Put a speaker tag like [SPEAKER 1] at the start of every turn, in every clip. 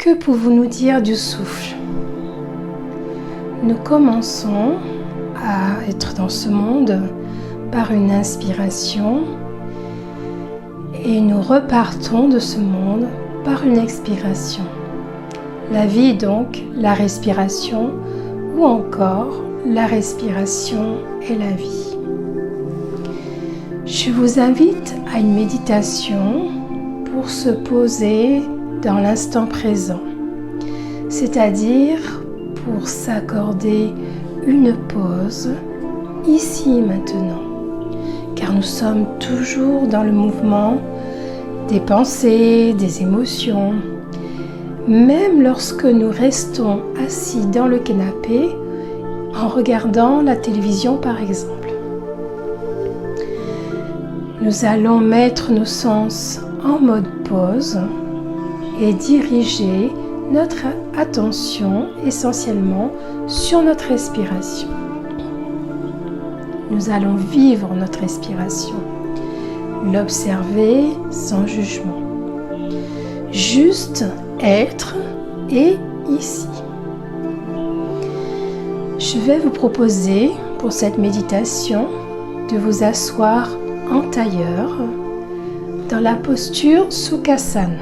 [SPEAKER 1] Que pouvons-nous dire du souffle? Nous commençons à être dans ce monde par une inspiration et nous repartons de ce monde par une expiration. La vie est donc la respiration ou encore la respiration et la vie. Je vous invite à une méditation pour se poser dans l'instant présent, c'est-à-dire pour s'accorder une pause ici et maintenant, car nous sommes toujours dans le mouvement des pensées, des émotions. Même lorsque nous restons assis dans le canapé en regardant la télévision par exemple. Nous allons mettre nos sens en mode pause et diriger notre attention essentiellement sur notre respiration. Nous allons vivre notre respiration, l'observer sans jugement. Juste être et ici. Je vais vous proposer pour cette méditation de vous asseoir en tailleur dans la posture Sukhasana.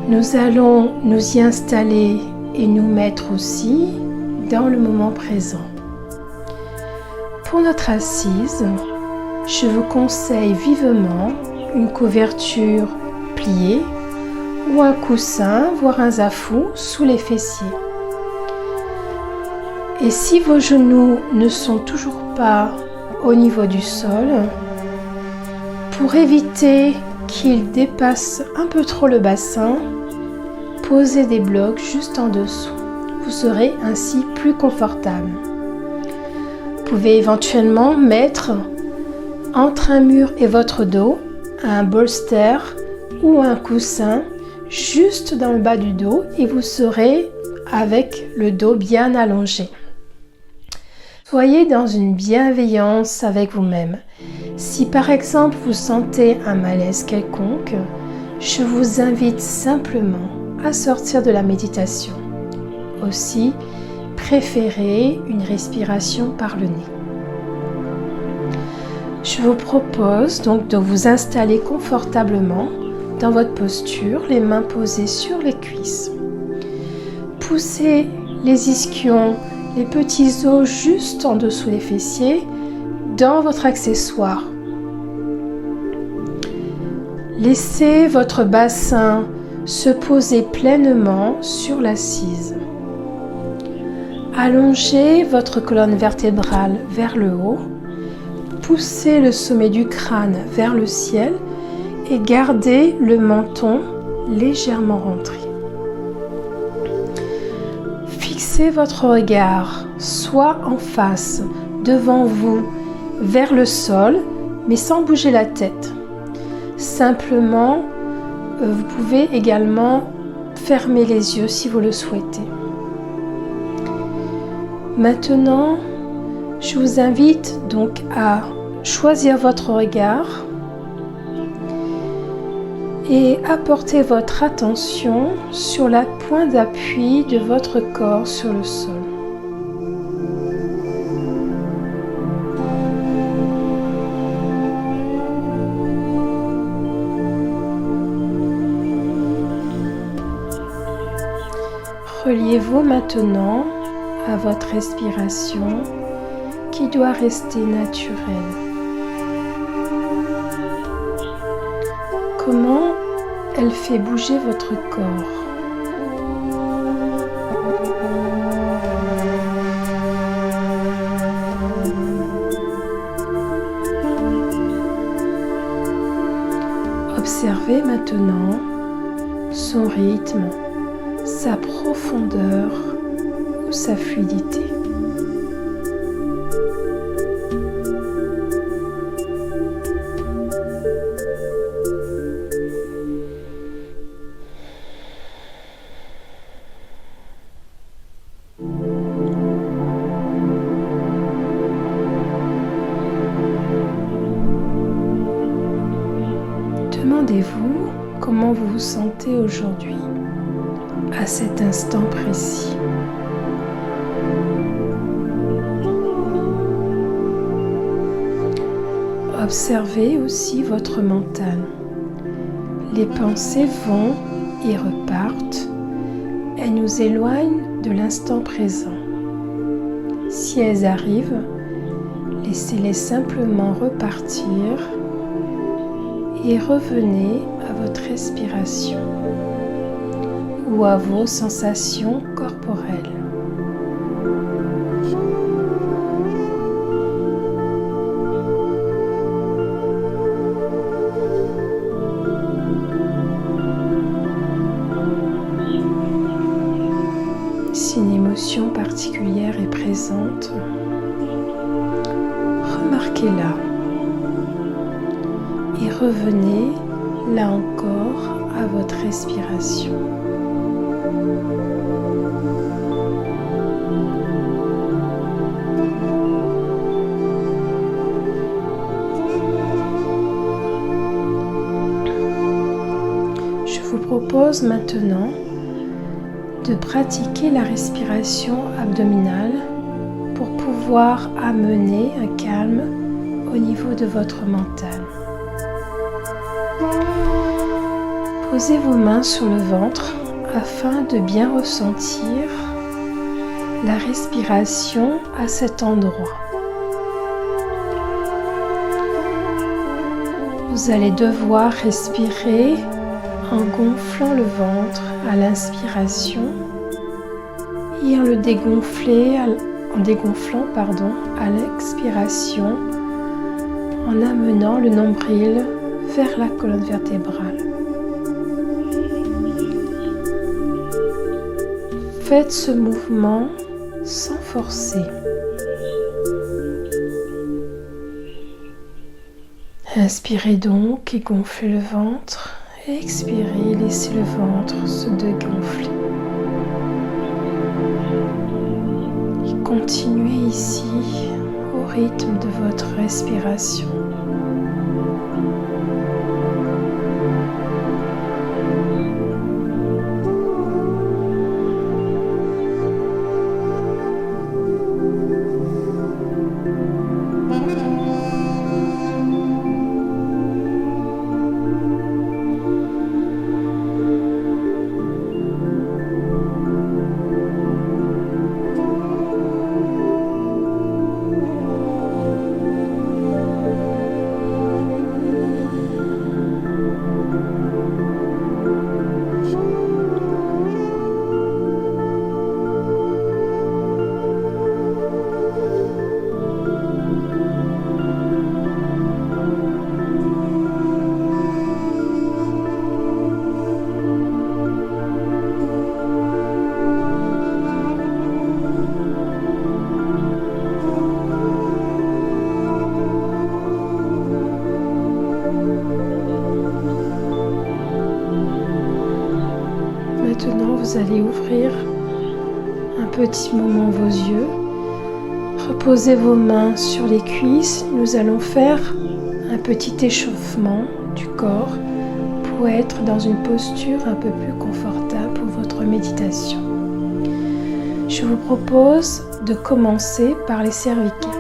[SPEAKER 1] Nous allons nous y installer et nous mettre aussi dans le moment présent. Pour notre assise, je vous conseille vivement une couverture pliée ou un coussin, voire un zafou sous les fessiers. Et si vos genoux ne sont toujours pas au niveau du sol, pour éviter qu'ils dépassent un peu trop le bassin, posez des blocs juste en dessous. Vous serez ainsi plus confortable. Vous pouvez éventuellement mettre entre un mur et votre dos un bolster ou un coussin juste dans le bas du dos et vous serez avec le dos bien allongé. Soyez dans une bienveillance avec vous-même. Si par exemple vous sentez un malaise quelconque, je vous invite simplement à sortir de la méditation. Aussi, préférez une respiration par le nez. Je vous propose donc de vous installer confortablement dans votre posture, les mains posées sur les cuisses. Poussez les ischions, les petits os juste en dessous des fessiers dans votre accessoire. Laissez votre bassin se poser pleinement sur l'assise. Allongez votre colonne vertébrale vers le haut. Poussez le sommet du crâne vers le ciel et gardez le menton légèrement rentré. Fixez votre regard soit en face, devant vous, vers le sol, mais sans bouger la tête. Simplement, vous pouvez également fermer les yeux si vous le souhaitez. Maintenant, je vous invite donc à choisir votre regard et apporter votre attention sur la pointe d'appui de votre corps sur le sol. Reliez-vous maintenant à votre respiration qui doit rester naturelle. Comment elle fait bouger votre corps? Observez maintenant son rythme, sa profondeur ou sa fluidité. Demandez-vous comment vous vous sentez aujourd'hui, à cet instant précis. Observez aussi votre mental. Les pensées vont et repartent. Elles nous éloignent de l'instant présent. Si elles arrivent, laissez-les simplement repartir et revenez à votre respiration ou à vos sensations corporelles. Si une émotion particulière est présente, remarquez-la et revenez là encore à votre respiration. Je vous propose maintenant de pratiquer la respiration abdominale pour pouvoir amener un calme au niveau de votre mental. Posez vos mains sur le ventre afin de bien ressentir la respiration à cet endroit. Vous allez devoir respirer en gonflant le ventre à l'inspiration et en le dégonflant à l'expiration en amenant le nombril vers la colonne vertébrale. Faites ce mouvement sans forcer. Inspirez donc et gonflez le ventre. Expirez, laissez le ventre se dégonfler. Et continuez ici au rythme de votre respiration. Maintenant, vous allez ouvrir un petit moment vos yeux. Reposez vos mains sur les cuisses. Nous allons faire un petit échauffement du corps pour être dans une posture un peu plus confortable pour votre méditation. Je vous propose de commencer par les cervicales.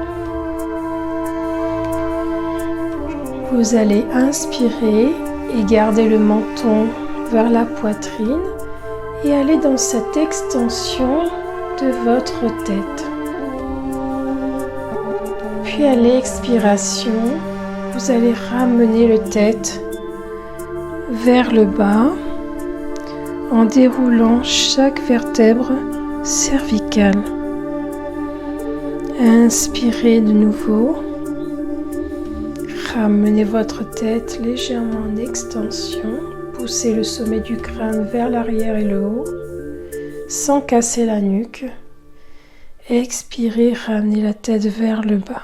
[SPEAKER 1] Vous allez inspirer et garder le menton vers la poitrine et aller dans cette extension de votre tête. Puis à l'expiration, vous allez ramener la tête vers le bas en déroulant chaque vertèbre cervicale. Inspirez de nouveau. Ramenez votre tête légèrement en extension. Poussez le sommet du crâne vers l'arrière et le haut, sans casser la nuque. Expirez, ramenez la tête vers le bas.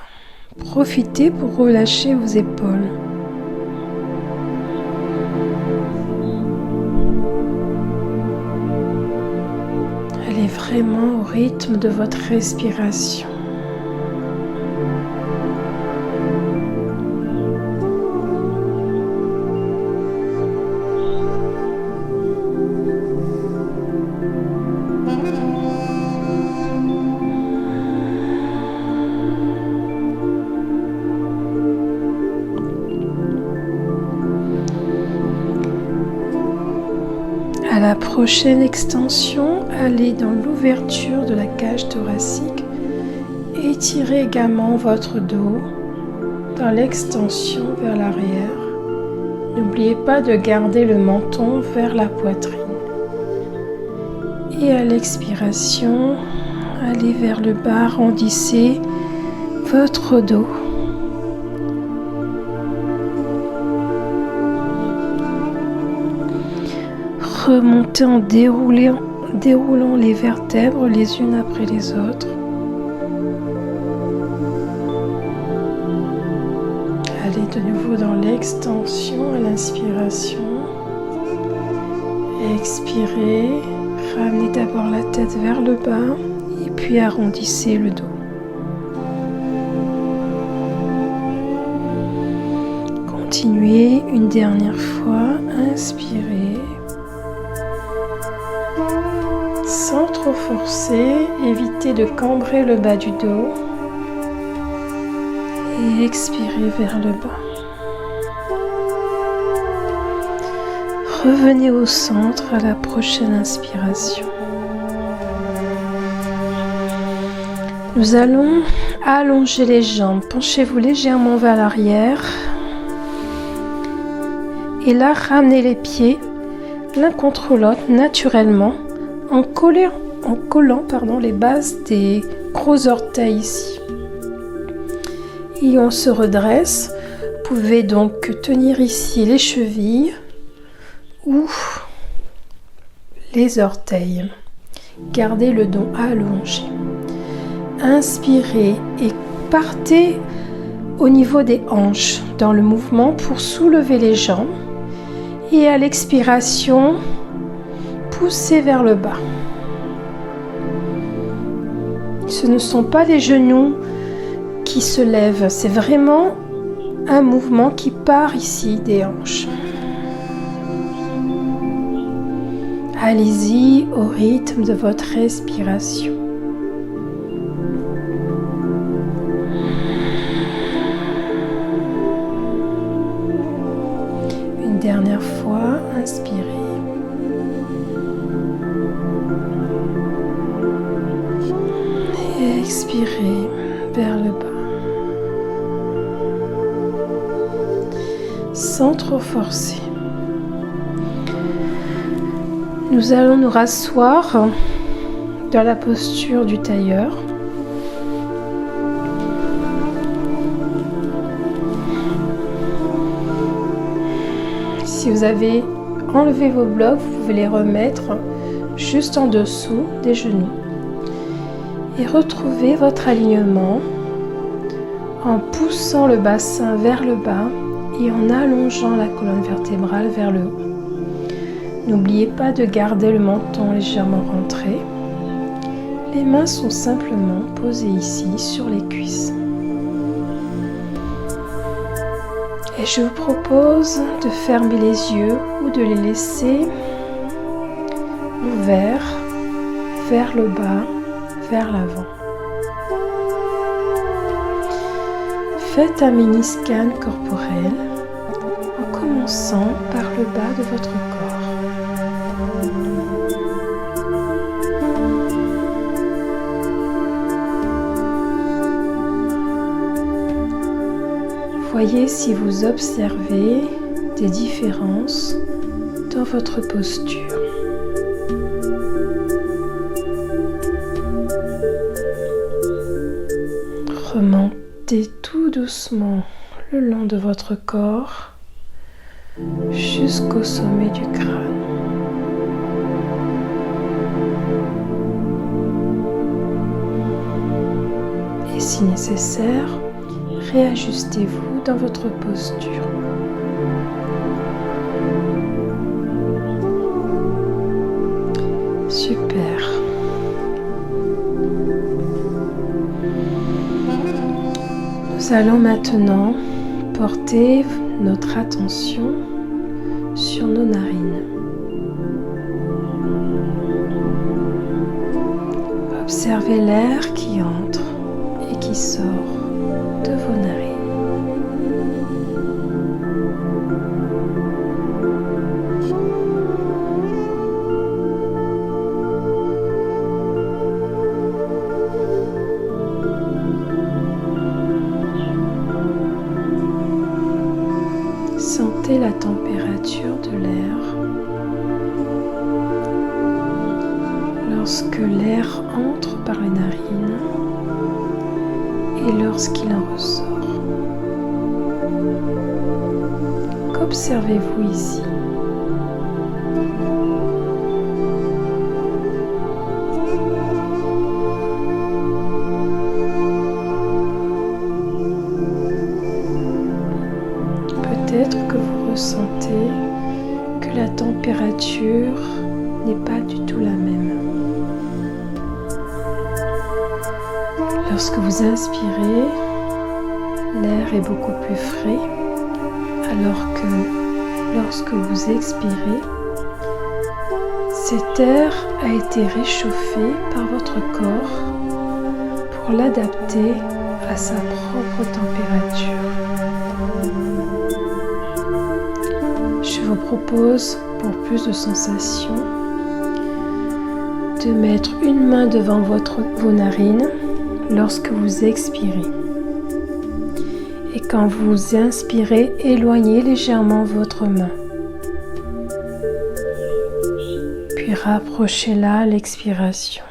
[SPEAKER 1] Profitez pour relâcher vos épaules. Allez vraiment au rythme de votre respiration. la prochaine extension, allez dans l'ouverture de la cage thoracique. Étirez également votre dos dans l'extension vers l'arrière. N'oubliez pas de garder le menton vers la poitrine. Et à l'expiration, allez vers le bas, arrondissez votre dos. Remontez en déroulant les vertèbres les unes après les autres. Allez de nouveau dans l'extension à l'inspiration. Expirez, ramenez d'abord la tête vers le bas et puis arrondissez le dos. Continuez une dernière fois, inspirez. Sans trop forcer, évitez de cambrer le bas du dos et expirez vers le bas. Revenez au centre à la prochaine inspiration. Nous allons allonger les jambes. Penchez-vous légèrement vers l'arrière. Et là, ramenez les pieds l'un contre l'autre naturellement en collant les bases des gros orteils ici. Et on se redresse. Vous pouvez donc tenir ici les chevilles ou les orteils. Gardez le dos allongé. Inspirez et partez au niveau des hanches dans le mouvement pour soulever les jambes. Et à l'expiration, poussez vers le bas. Ce ne sont pas les genoux qui se lèvent, c'est vraiment un mouvement qui part ici des hanches. Allez-y au rythme de votre respiration. Une dernière fois, inspirez. Et expirez vers le bas. Sans trop forcer. Nous allons nous rasseoir dans la posture du tailleur. Si vous avez enlevé vos blocs, vous pouvez les remettre juste en dessous des genoux. Et retrouvez votre alignement en poussant le bassin vers le bas et en allongeant la colonne vertébrale vers le haut. N'oubliez pas de garder le menton légèrement rentré. Les mains sont simplement posées ici sur les cuisses. Et je vous propose de fermer les yeux ou de les laisser ouverts vers le bas, vers l'avant. Faites un mini scan corporel en commençant par le bas de votre corps. Voyez si vous observez des différences dans votre posture. Remontez tout doucement le long de votre corps jusqu'au sommet du crâne. Et si nécessaire, réajustez-vous dans votre posture. Super. Nous allons maintenant porter notre attention sur nos narines. Observez l'air qui entre et qui sort de vos narines. la température de l'air lorsque l'air entre par les narines et lorsqu'il en ressort. Qu'observez-vous ici? Peut-être que vous ressentez que la température n'est pas du tout la même. Lorsque vous inspirez, l'air est beaucoup plus frais, alors que lorsque vous expirez, cet air a été réchauffé par votre corps pour l'adapter à sa propre température. Je vous propose, pour plus de sensation, de mettre une main devant vos narines lorsque vous expirez. Et quand vous inspirez, éloignez légèrement votre main. Puis rapprochez-la à l'expiration.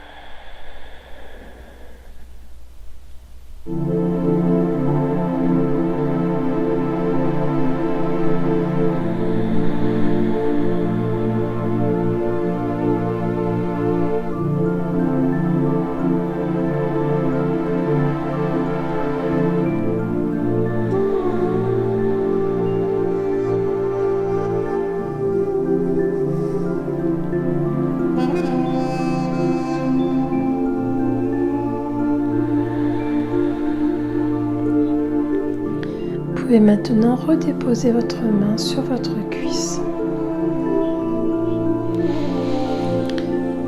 [SPEAKER 1] Vous pouvez maintenant redéposer votre main sur votre cuisse.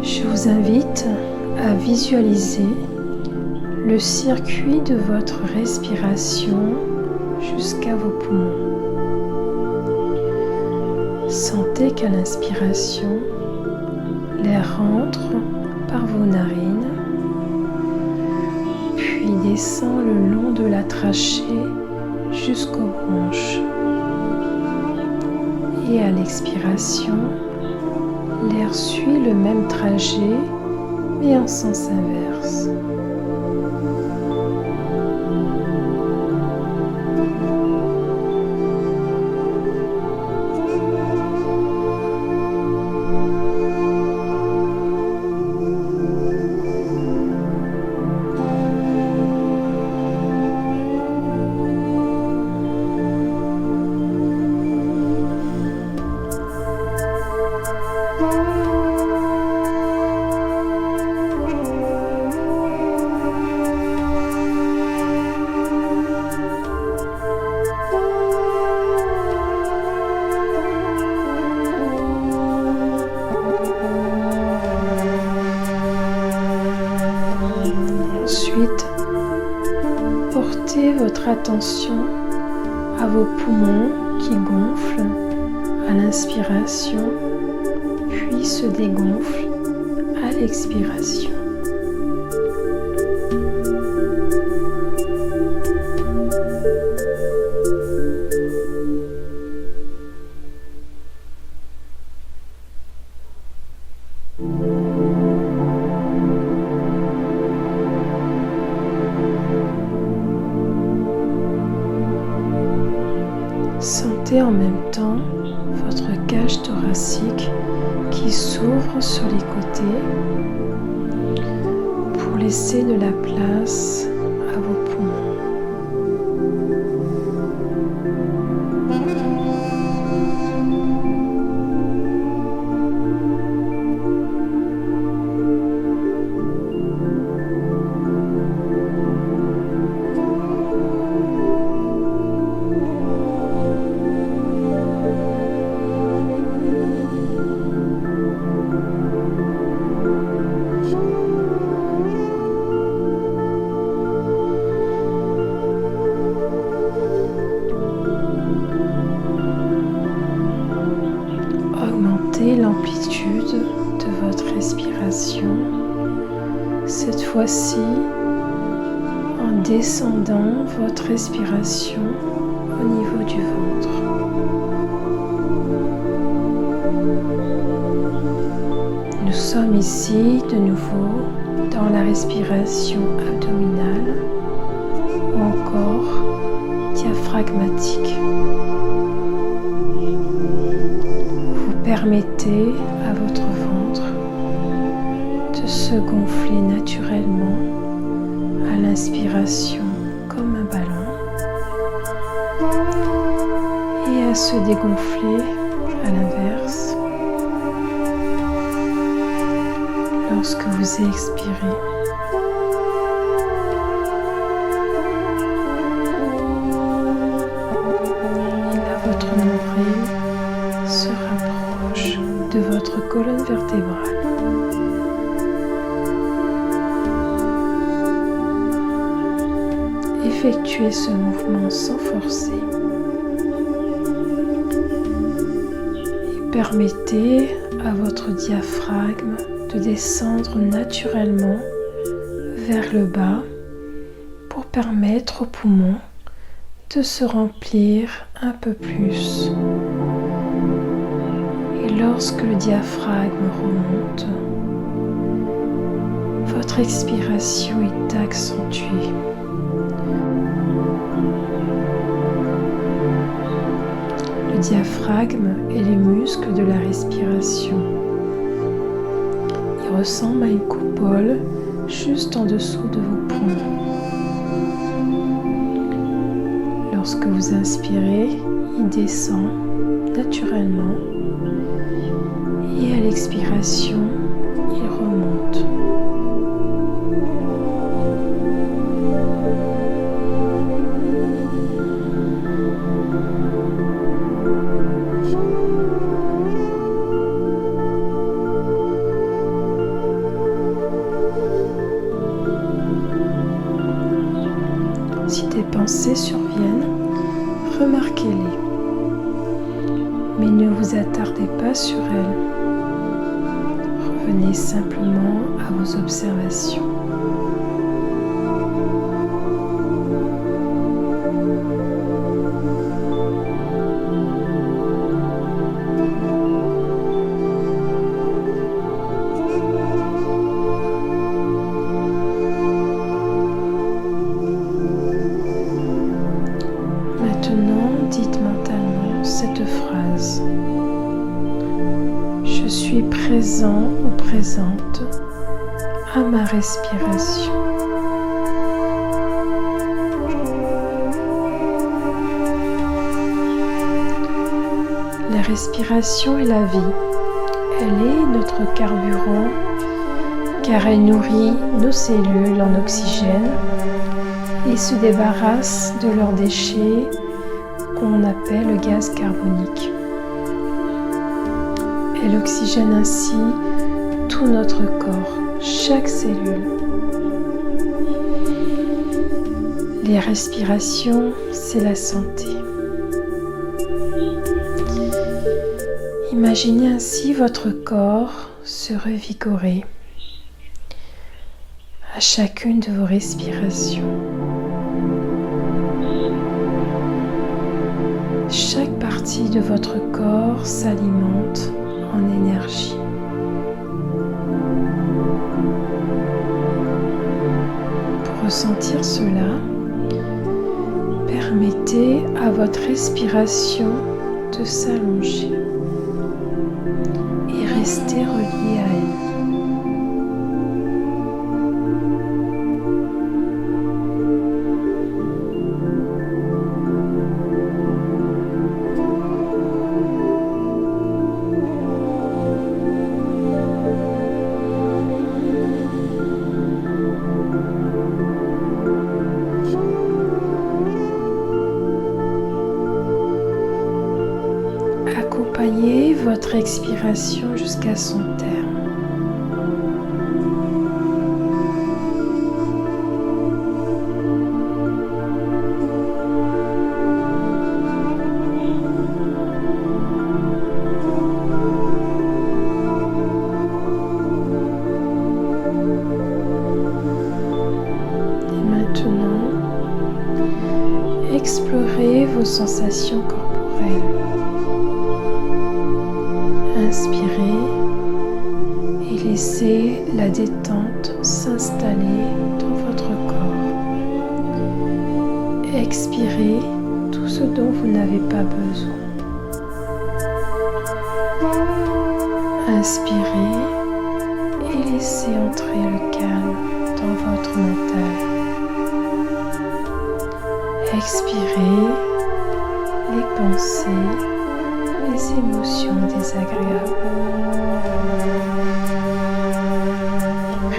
[SPEAKER 1] Je vous invite à visualiser le circuit de votre respiration jusqu'à vos poumons. Sentez qu'à l'inspiration, l'air rentre par vos narines, puis descend le long de la trachée jusqu'aux bronches. Et à l'expiration, l'air suit le même trajet, mais en sens inverse. Ensuite, portez votre attention à vos poumons qui gonflent à l'inspiration, puis se dégonflent à l'expiration. Sentez en même temps votre cage thoracique qui s'ouvre sur les côtés pour laisser de la place à vos poumons. L'amplitude de votre respiration, cette fois-ci en descendant votre respiration au niveau du ventre. sommes ici de nouveau dans la respiration abdominale ou encore diaphragmatique. Vous permettez à votre ventre de se gonfler naturellement à l'inspiration comme un ballon et à se dégonfler à l'inverse lorsque vous expirez. Et là, votre nombril se rapproche de votre colonne vertébrale. Effectuez ce mouvement sans forcer et permettez à votre diaphragme de descendre naturellement vers le bas pour permettre aux poumons de se remplir un peu plus. Et lorsque le diaphragme remonte, votre expiration est accentuée. Le diaphragme est les muscles de la respiration. Il ressemble à une coupole juste en dessous de vos poumons. Lorsque vous inspirez, il descend naturellement et à l'expiration, il remonte. Si des pensées surviennent, remarquez-les, mais ne vous attardez pas sur elles. Revenez simplement à vos observations. Maintenant, dites mentalement cette phrase. Je suis présent ou présente à ma respiration. La respiration est la vie. Elle est notre carburant car elle nourrit nos cellules en oxygène et se débarrasse de leurs déchets qu'on appelle le gaz carbonique. Elle oxygène ainsi tout notre corps, chaque cellule. Les respirations, c'est la santé. Imaginez ainsi votre corps se revigorer à chacune de vos respirations. Chaque partie de votre corps s'alimente en énergie. Pour ressentir cela, permettez à votre respiration de s'allonger et rester relié à elle. Accompagnez votre expiration jusqu'à son terme. Et maintenant, explorez vos sensations corporelles. Inspirez et laissez la détente s'installer dans votre corps. Expirez tout ce dont vous n'avez pas besoin. Inspirez et laissez entrer le calme dans votre mental. Expirez les pensées, les émotions désagréables.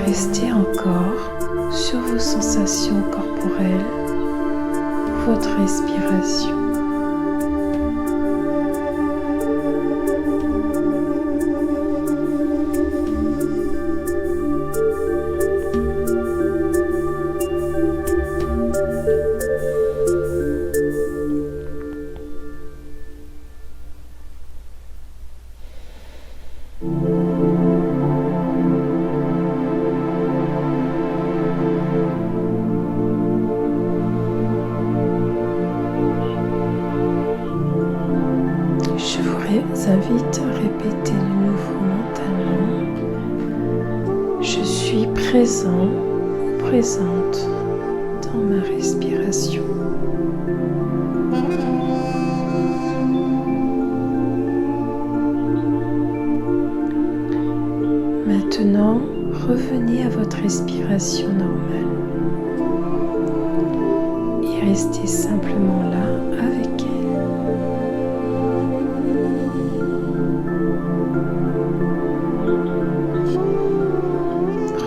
[SPEAKER 1] Restez encore sur vos sensations corporelles, votre respiration. Je vous invite à répéter de nouveau mentalement: je suis présent ou présente dans ma respiration. Maintenant, revenez à votre respiration normale et restez simplement là avec elle.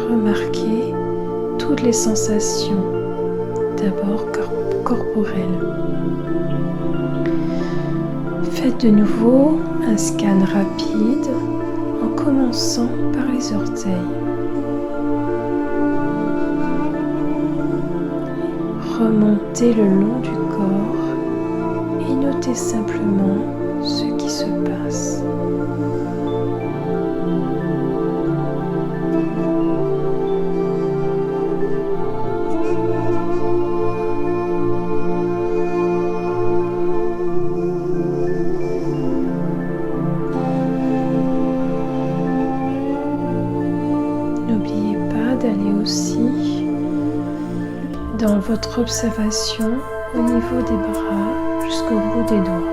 [SPEAKER 1] Remarquez toutes les sensations, d'abord corporelles. Faites de nouveau un scan rapide en commençant par les orteils. Remontez le long du corps et notez simplement ce qui se passe. N'oubliez pas d'aller aussi dans votre observation au niveau des bras jusqu'au bout des doigts.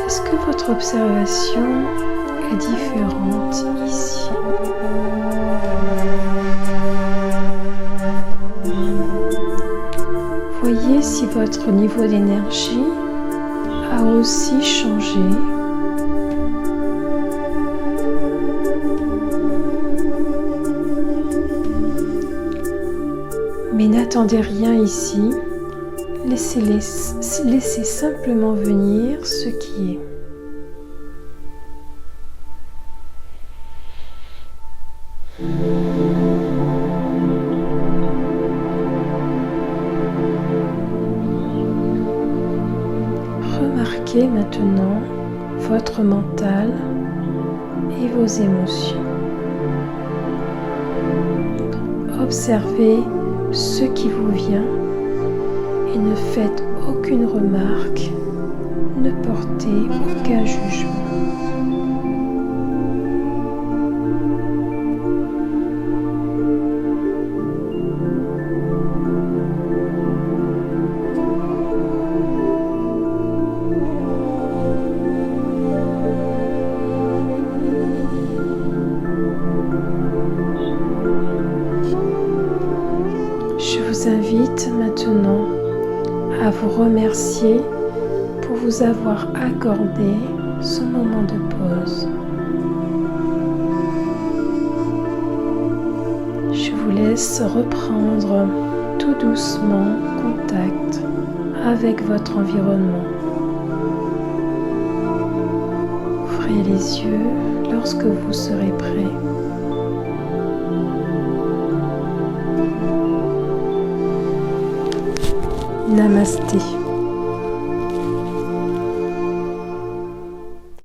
[SPEAKER 1] Est-ce que votre observation est différente ici? Voyez si votre niveau d'énergie a aussi changé. Mais n'attendez rien ici, laissez simplement venir ce qui est. Remarquez maintenant votre mental et vos émotions. Observez ce qui vous vient et ne faites aucune remarque, ne portez aucun jugement. Je vous invite maintenant à vous remercier pour vous avoir accordé ce moment de pause. Je vous laisse reprendre tout doucement contact avec votre environnement. Ouvrez les yeux lorsque vous serez prêt. Namasté.